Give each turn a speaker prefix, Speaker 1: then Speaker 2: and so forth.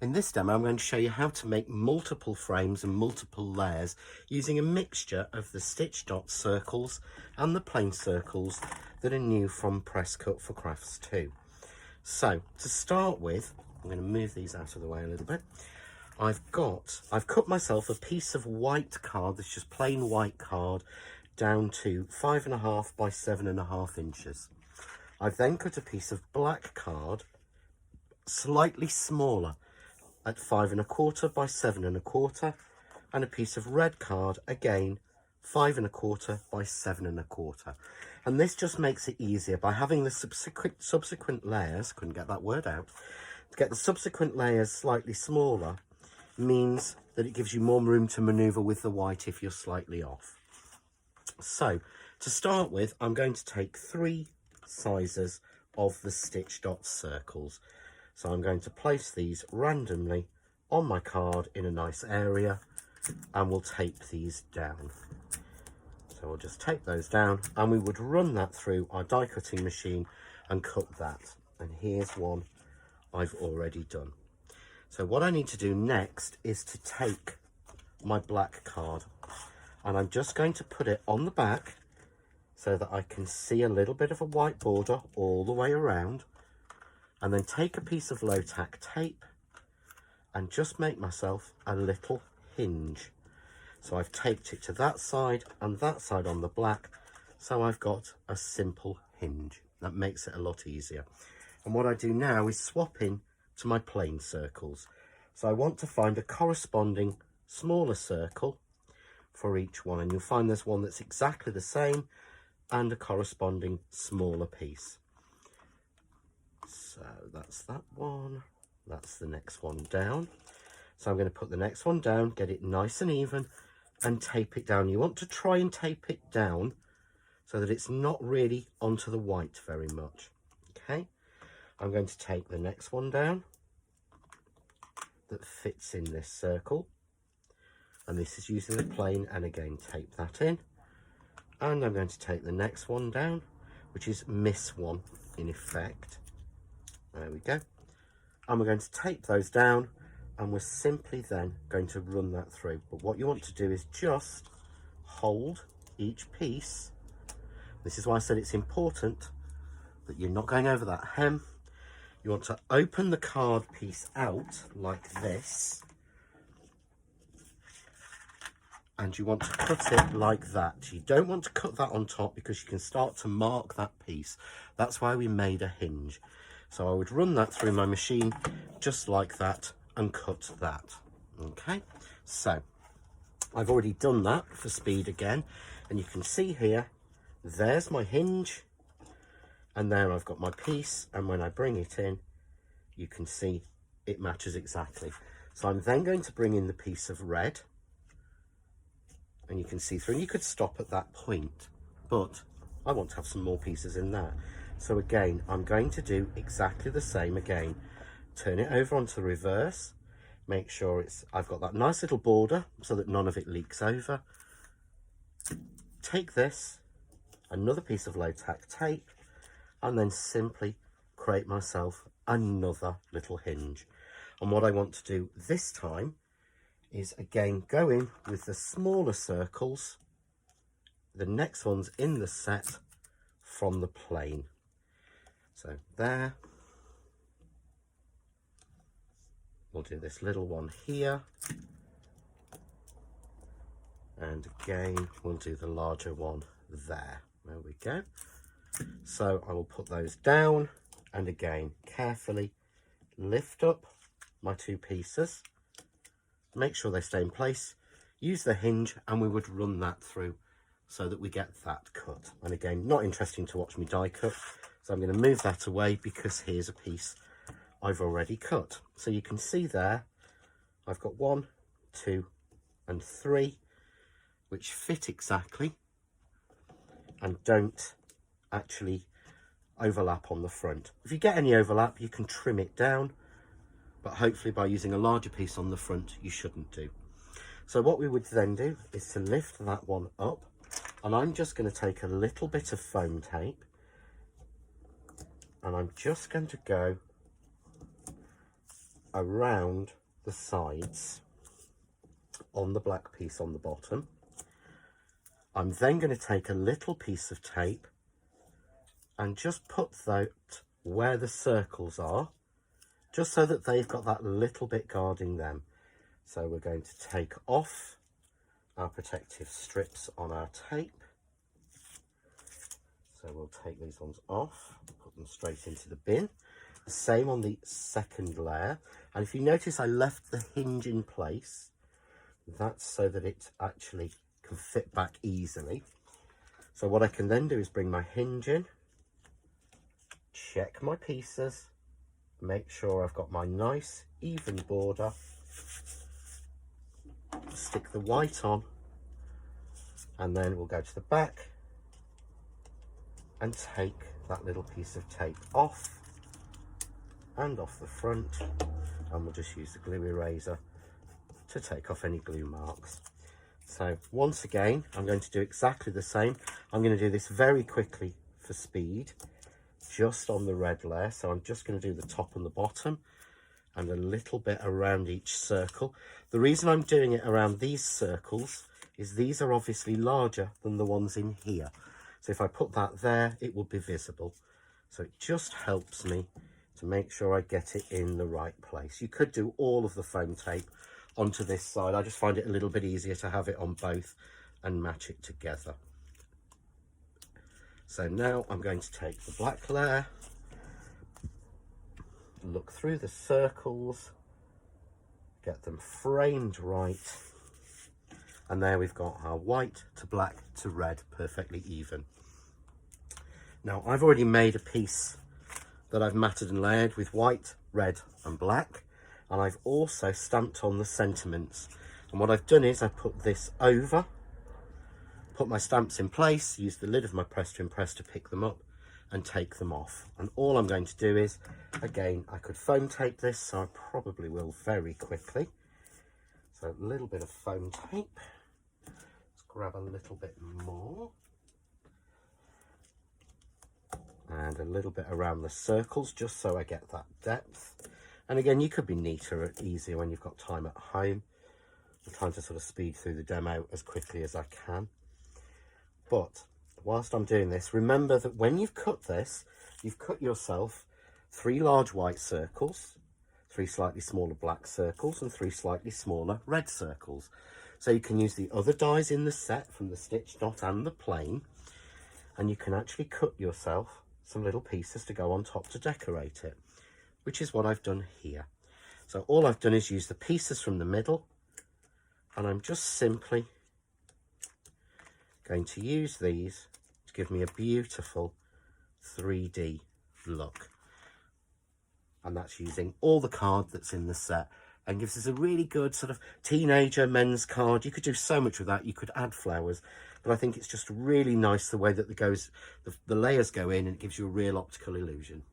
Speaker 1: In this demo, I'm going to show you how to make multiple frames and multiple layers using a mixture of the stitch dot circles and the plain circles that are new from Presscut for Crafts 2. So to start with, I'm going to move these out of the way a little bit. I've cut myself a piece of white card, that's just plain white card, down to 5.5 by 7.5 inches. I've then cut a piece of black card, slightly smaller, at 5.25 by 7.25, and a piece of red card, again 5.25 by 7.25. And this just makes it easier by having the subsequent layers, couldn't get that word out, to get the subsequent layers slightly smaller means that it gives you more room to maneuver with the white if you're slightly off. So to start with, I'm going to take 3 sizes of the stitch dot circles. So I'm going to place these randomly on my card in a nice area, and we'll tape these down. So we'll just tape those down, and we would run that through our die cutting machine and cut that. And here's one I've already done. So what I need to do next is to take my black card, and I'm just going to put it on the back so that I can see a little bit of a white border all the way around, and then take a piece of low tack tape and just make myself a little hinge. So I've taped it to that side and that side on the black, so I've got a simple hinge. That makes it a lot easier. And what I do now is swap in to my plain circles. So I want to find a corresponding smaller circle for each one, and you'll find there's one that's exactly the same and a corresponding smaller piece. So that's that one, that's the next one down. So I'm going to put the next one down, get it nice and even, and tape it down. You want to try and tape it down so that it's not really onto the white very much. Okay, I'm going to take the next one down that fits in this circle, and this is using the plain, and again tape that in. And I'm going to take the next one down, which is Miss One in effect. There we go. And we're going to tape those down, and we're simply then going to run that through. But what you want to do is just hold each piece. This is why I said it's important that you're not going over that hem. You want to open the card piece out like this, and you want to cut it like that. You don't want to cut that on top because you can start to mark that piece. That's why we made a hinge. So I would run that through my machine just like that and cut that. Okay, so I've already done that for speed again, and you can see here, there's my hinge, and there I've got my piece, and when I bring it in, you can see it matches exactly. So I'm then going to bring in the piece of red, and you can see through, and you could stop at that point, but I want to have some more pieces in there. So again, I'm going to do exactly the same again. Turn it over onto the reverse, make sure I've got that nice little border so that none of it leaks over. Take this, another piece of low tack tape, and then simply create myself another little hinge. And what I want to do this time is again go in with the smaller circles, the next one's in the set from the plain. So there, we'll do this little one here, and again we'll do the larger one there. There we go. So I will put those down, and again carefully lift up my 2 pieces, make sure they stay in place, use the hinge, and we would run that through so that we get that cut. And again, not interesting to watch me die cut, so I'm going to move that away because here's a piece I've already cut. So you can see there, I've got 1, 2, and 3, which fit exactly and don't actually overlap on the front. If you get any overlap, you can trim it down, but hopefully by using a larger piece on the front, you shouldn't do. So what we would then do is to lift that one up, and I'm just going to take a little bit of foam tape, and I'm just going to go around the sides on the black piece on the bottom. I'm then going to take a little piece of tape and just put that where the circles are, just so that they've got that little bit guarding them. So we're going to take off our protective strips on our tape. So we'll take these ones off, put them straight into the bin. The same on the second layer. And if you notice, I left the hinge in place. That's so that it actually can fit back easily. So what I can then do is bring my hinge in, check my pieces, make sure I've got my nice even border, stick the white on, and then we'll go to the back and take that little piece of tape off and off the front, and we'll just use the glue eraser to take off any glue marks. So once again, I'm going to do exactly the same. I'm going to do this very quickly for speed, just on the red layer. So I'm just going to do the top and the bottom and a little bit around each circle. The reason I'm doing it around these circles is these are obviously larger than the ones in here. So if I put that there, it will be visible. So it just helps me to make sure I get it in the right place. You could do all of the foam tape onto this side. I just find it a little bit easier to have it on both and match it together. So now I'm going to take the black layer, look through the circles, get them framed right, and there we've got our white to black to red perfectly even. Now I've already made a piece that I've matted and layered with white, red and black, and I've also stamped on the sentiments. And what I've done is I put this over, put my stamps in place, use the lid of my press to impress to pick them up and take them off. And all I'm going to do is, again, I could foam tape this, so I probably will very quickly. So a little bit of foam tape. Let's grab a little bit more. And a little bit around the circles, just so I get that depth. And again, you could be neater and easier when you've got time at home. I'm trying to sort of speed through the demo as quickly as I can. But whilst I'm doing this, remember that when you've cut this, you've cut yourself 3 large white circles, 3 slightly smaller black circles, and 3 slightly smaller red circles. So you can use the other dies in the set from the stitch dot and the plain, and you can actually cut yourself some little pieces to go on top to decorate it, which is what I've done here. So all I've done is use the pieces from the middle, and I'm just simply going to use these to give me a beautiful 3D look. And that's using all the card that's in the set and gives us a really good sort of teenager men's card. You could do so much with that. You could add flowers, but I think it's just really nice the way that the layers go in, and it gives you a real optical illusion.